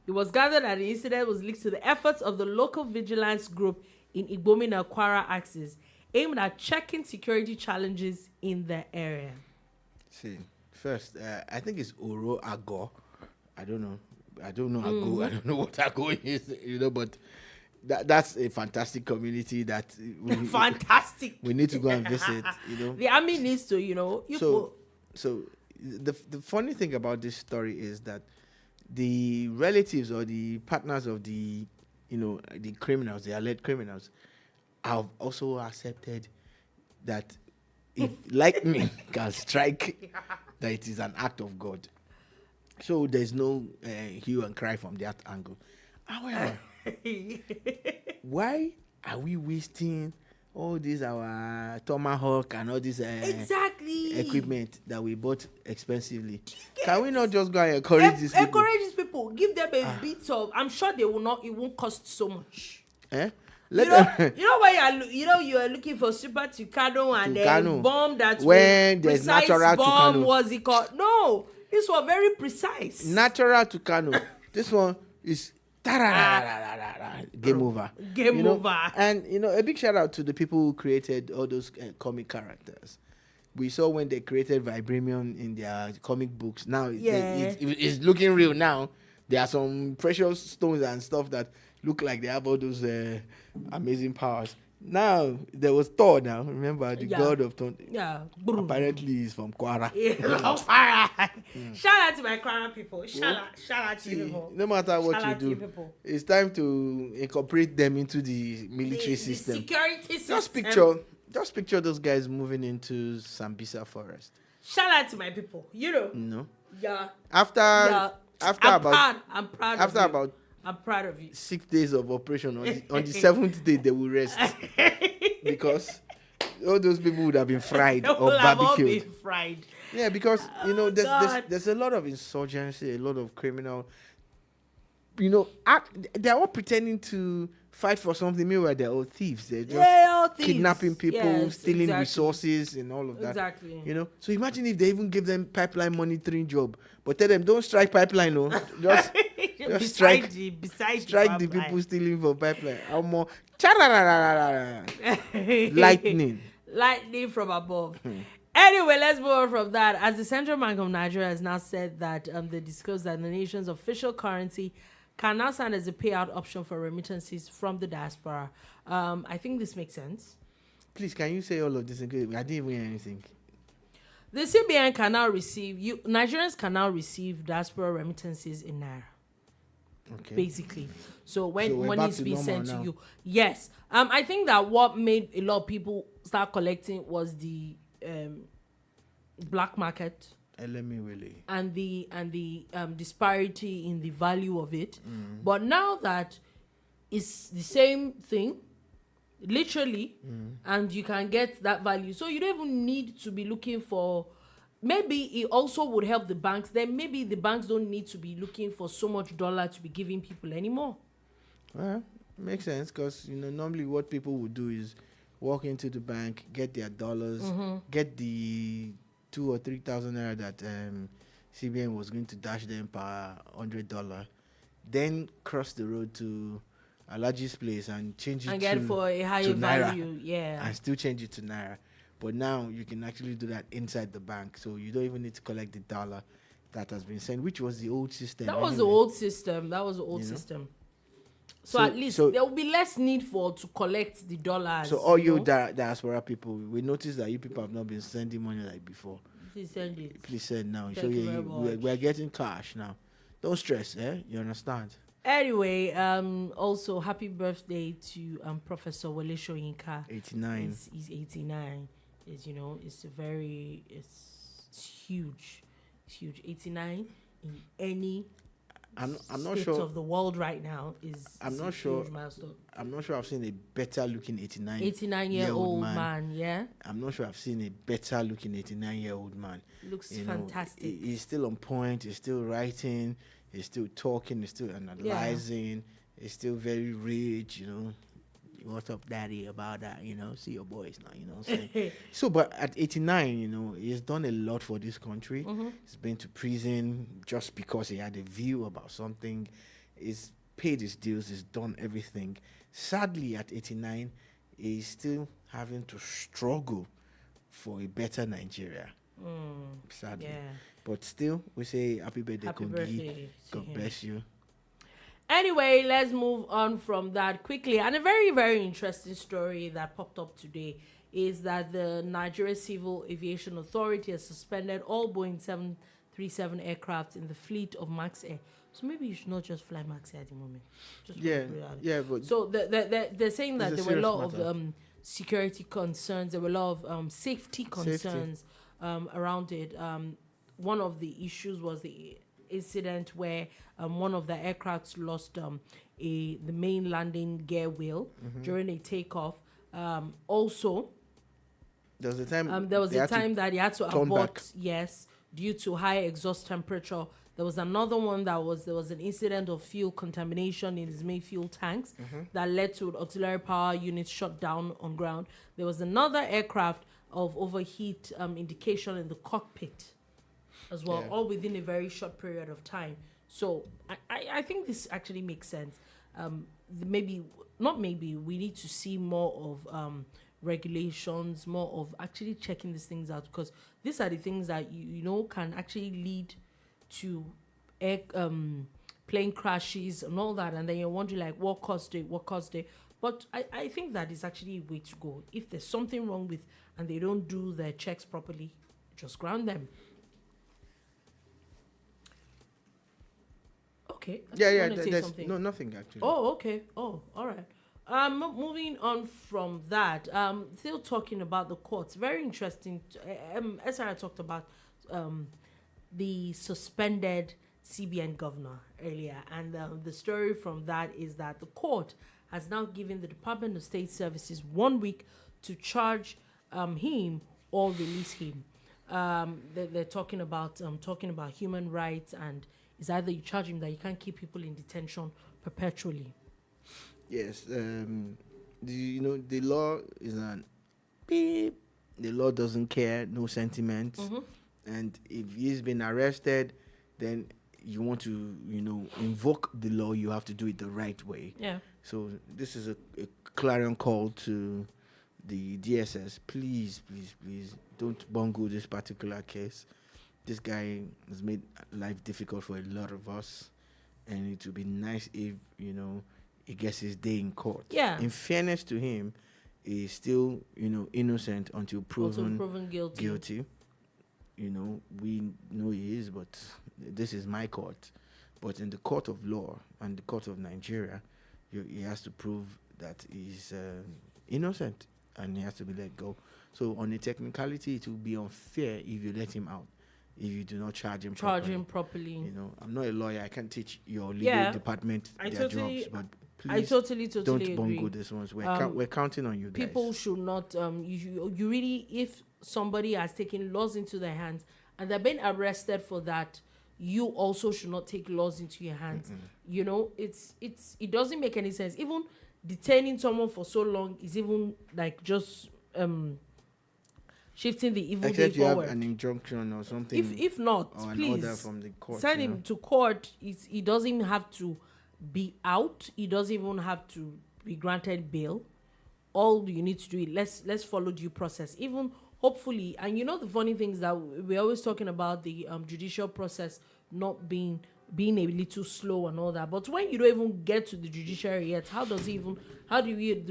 It was gathered that the incident was linked to the efforts of the local vigilance group in Igbomina Kwara axis, aimed at checking security challenges in the area. See, first, I think it's Oroago. I don't know Ago. I don't know what Ago is, but that's a fantastic community that Fantastic. we need to go and visit, The army needs to, So the funny thing about this story is that the relatives or the partners of the criminals, the alleged criminals, have also accepted that if lightning can strike, that it is an act of God. So there's no hue and cry from that angle. However, why are we wasting all this our Tomahawk and all this equipment that we bought expensively? Can we not just go and encourage these people? Encourage these people. Give them a bit of. I'm sure they will not. It won't cost so much. You know when you are looking for super Tucano and then bomb that when there's natural bomb Tucano. Was it called? No, this was very precise. Natural Tucano. This one is game over. Game over. And a big shout out to the people who created all those comic characters. We saw when they created Vibranium in their comic books. Now it's looking real now. There are some precious stones and stuff that look like they have all those amazing powers. Now there was Thor. Now remember the god of thunder. Yeah, apparently he's from Kwara. Shout out to my Kwara people. Shout out to you people. No matter what you do, it's time to incorporate them into the military system. The security system. Just picture those guys moving into Sambisa forest. Shout out to my people. No. Yeah. After I'm proud of you. 6 days of operation. On the 7th day, they will rest. Because all those people would have been fried or barbecued. Yeah, because, there's a lot of insurgency, a lot of criminal. They're all pretending to fight for something. Meanwhile, they're all thieves. They're just kidnapping people, stealing resources and all of that. Exactly. So imagine if they even give them pipeline monitoring job. But tell them, don't strike pipeline, no. Just strike the people stealing for pipeline. How more? Lightning from above. Anyway, let's move on from that. As the Central Bank of Nigeria has now said that they disclosed that the nation's official currency can now stand as a payout option for remittances from the diaspora. I think this makes sense. Please, can you say all of this again? I didn't even hear anything. The CBN can now Nigerians can now receive diaspora remittances in Naira. Okay. Basically. So when money is being sent to you. Yes. I think that what made a lot of people start collecting was the black market. And the disparity in the value of it. But now that it's the same thing, literally, and you can get that value, so you don't even need to be looking for. Maybe it also would help the banks. Then maybe the banks don't need to be looking for so much dollar to be giving people anymore. Well, makes sense, because normally what people would do is walk into the bank, get their dollars, get the 2,000 or 3,000 naira that CBN was going to dash them per $100, then cross the road to Alaji's place and change it get for a higher value, and still change it to naira. But now you can actually do that inside the bank, so you don't even need to collect the dollar that has been sent, which was the old system. That was the old system. So at least there will be less need to collect the dollars. So all you diaspora people, we noticed that you people have not been sending money like before. Please send it. Please send now. Thank you very much. We're getting cash now. Don't stress, you understand? Anyway, also happy birthday to Professor Wole Soyinka. 89. He's 89. is, it's huge. It's huge. 89 in any I'm not state sure of the world right now is I'm is not a sure huge milestone. I'm not sure I've seen a better looking 89-year-old man, yeah. I'm not sure I've seen a better looking 89-year-old man. Looks You know, fantastic. he's still on point, he's still writing, he's still talking, he's still analyzing, he's still very rich, What's up, daddy, about that, see your boys now, what I'm saying? So, but at 89, he's done a lot for this country. He's been to prison just because he had a view about something. He's paid his dues, he's done everything. Sadly, at 89, he's still having to struggle for a better Nigeria. Sadly. Yeah. But still, we say happy birthday, Happy Kogi. birthday to God him. bless you. Anyway, let's move on from that quickly. And a very, very interesting story that popped up today is that the Nigeria Civil Aviation Authority has suspended all Boeing 737 aircraft in the fleet of Max Air. So maybe you should not just fly Max Air at the moment. Just But so they're saying that it's a there were a serious lot matter. of security concerns. There were a lot of safety concerns around it. One of the issues was the incident where one of the aircrafts lost the main landing gear wheel during a takeoff. Also, there was a time. there was they a had to time that he had to turn abort, back. yes, due to high exhaust temperature. There was another one there was an incident of fuel contamination in his main fuel tanks that led to auxiliary power units shut down on ground. There was another aircraft of overheat indication in the cockpit as well, all within a very short period of time. So I think this actually makes sense. We need to see more of regulations, more of actually checking these things out, because these are the things that you can actually lead to plane crashes and all that, and then you're wondering like what caused it. But I think that is actually a way to go. If there's something wrong with and they don't do their checks properly, just ground them. Okay. No, nothing actually. Oh, okay. Oh, all right. Moving on from that, still talking about the courts. Very interesting. SRI talked about the suspended CBN governor earlier, and the story from that is that the court has now given the Department of State Services 1 week to charge him or release him. They're talking about human rights, and it's either you charge him that you can't keep people in detention perpetually. Yes, the law is an beep. The law doesn't care, no sentiment. And if he's been arrested, then you want to, invoke the law, you have to do it the right way. Yeah. So this is a clarion call to the DSS. Please, please, please don't bungle this particular case. This guy has made life difficult for a lot of us, and it would be nice if, he gets his day in court. Yeah. In fairness to him, he's still, innocent until proven guilty. We know he is, but this is my court. But in the court of law and the court of Nigeria, he has to prove that he's innocent, and he has to be let go. So on a technicality, it will be unfair if you let him out, if you do not charge him properly. I'm not a lawyer. I can't teach your legal department their jobs, but please, I totally don't agree. bungle this one. We're counting on you guys. People should not. You really, if somebody has taken laws into their hands and they're being arrested for that, you also should not take laws into your hands. It doesn't make any sense. Even detaining someone for so long is even like just shifting the evil Except day you forward. have an injunction or something. If not, or please an order from the court. send him to court. He doesn't even have to be out. He doesn't even have to be granted bail. All you need to do is let's follow due process. Even hopefully, and the funny thing is that we're always talking about the judicial process not being a little slow and all that. But when you don't even get to the judiciary yet, do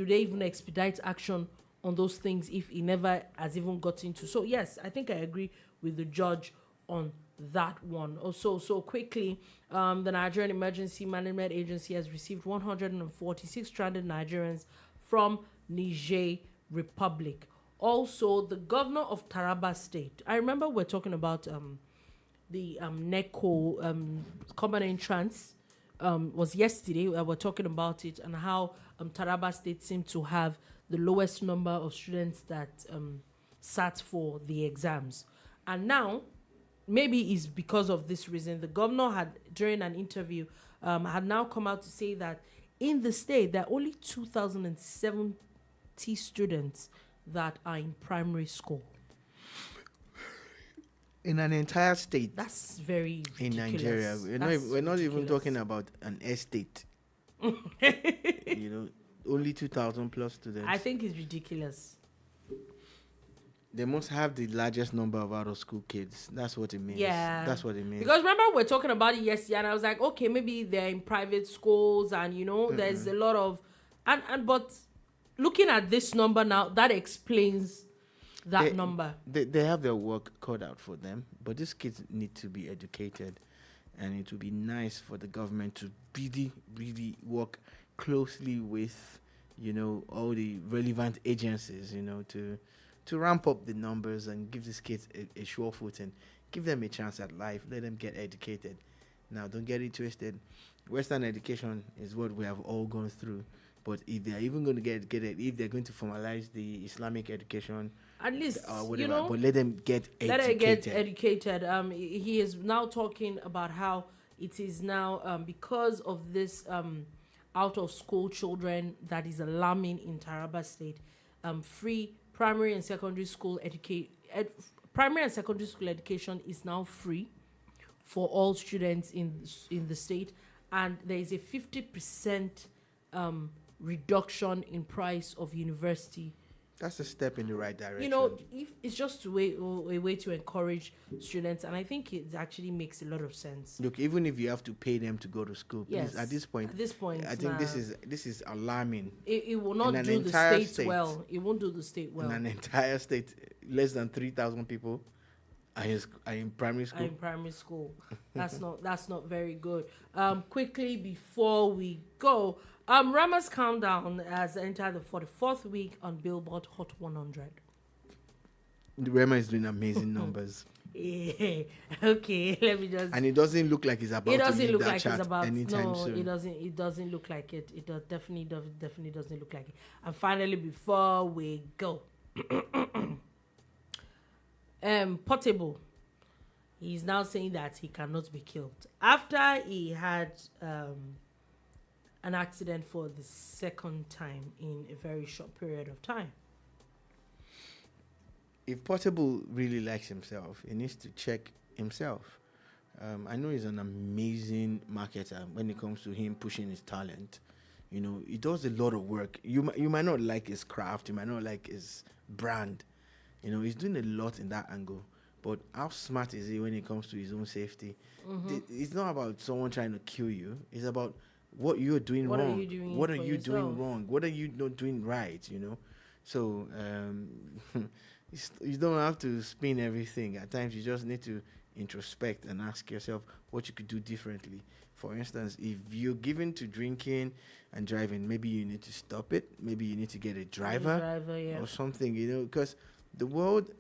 they even expedite action on those things if he never has even gotten to? So yes, I think I agree with the judge on that one. Also, so quickly, the Nigerian Emergency Management Agency has received 146 stranded Nigerians from Niger Republic. Also, the governor of Taraba State. I remember we're talking about the NECO common entrance was yesterday. We're talking about it and how Taraba State seemed to have the lowest number of students that sat for the exams. And now, maybe it's because of this reason, the governor had, during an interview, had now come out to say that in the state, there are only 2,070 students that are in primary school. In an entire state. That's very ridiculous. In Nigeria. We're not even talking about an estate. Only 2,000 plus students. I think it's ridiculous. They must have the largest number of out-of-school kids. That's what it means. Yeah. That's what it means. Because remember, we're talking about it yesterday, and I was like, okay, maybe they're in private schools, and, there's a lot of... But looking at this number now, that explains that number. They have their work cut out for them, but these kids need to be educated, and it would be nice for the government to really, really work closely with, all the relevant agencies, to ramp up the numbers and give these kids a sure foot and give them a chance at life. Let them get educated. Now, don't get it twisted. Western education is what we have all gone through. But if they're even going to get it, if they're going to formalize the Islamic education, at least, whatever, but let them get educated. Let them get educated. He is now talking about how it is now because of this out-of-school children that is alarming in Taraba State. Free primary and secondary school education is now free for all students in the state, and there is a 50% reduction in price of university. That's a step in the right direction. If it's just a way to encourage students, and I think it actually makes a lot of sense. Look, even if you have to pay them to go to school, please, at this point, I think this is alarming. It will not do the state well. It won't do the state well. In an entire state, less than 3,000 people are in primary school. In primary school. That's not very good. Quickly before we go, Rema's Countdown has entered the 44th week on Billboard Hot 100. Rema is doing amazing numbers. Yeah. Okay, let me just... And it doesn't look like it's about to leave that chart anytime soon. It doesn't look like it. It definitely doesn't look like it. And finally, before we go, Portable, he's now saying that he cannot be killed after he had an accident for the second time in a very short period of time. If Portable really likes himself, he needs to check himself. I know he's an amazing marketer when it comes to him pushing his talent. He does a lot of work. You might not like his craft, you might not like his brand. He's doing a lot in that angle. But how smart is he when it comes to his own safety? Mm-hmm. It's not about someone trying to kill you. It's about what you're doing wrong. What are you doing wrong? What are you not doing right? So you don't have to spin everything. At times, you just need to introspect and ask yourself what you could do differently. For instance, if you're given to drinking and driving, maybe you need to stop it. Maybe you need to get a driver or something, because the world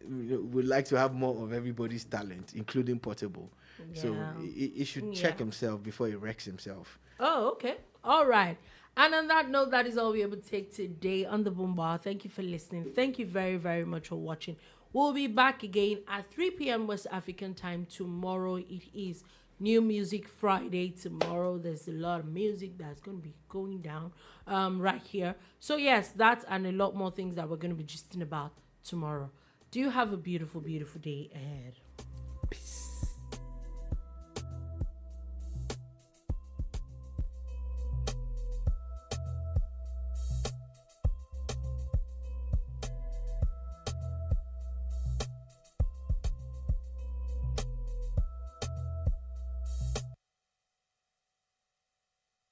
would like to have more of everybody's talent, including Portable. Yeah. So he should check himself before he wrecks himself. Oh, okay. All right. And on that note, that is all we're able to take today on the Boombar. Thank you for listening. Thank you very, very much for watching. We'll be back again at 3 p.m. West African time tomorrow. It is New Music Friday tomorrow. There's a lot of music that's going to be going down right here. So yes, that and a lot more things that we're going to be gisting about tomorrow. Do you have a beautiful, beautiful day ahead?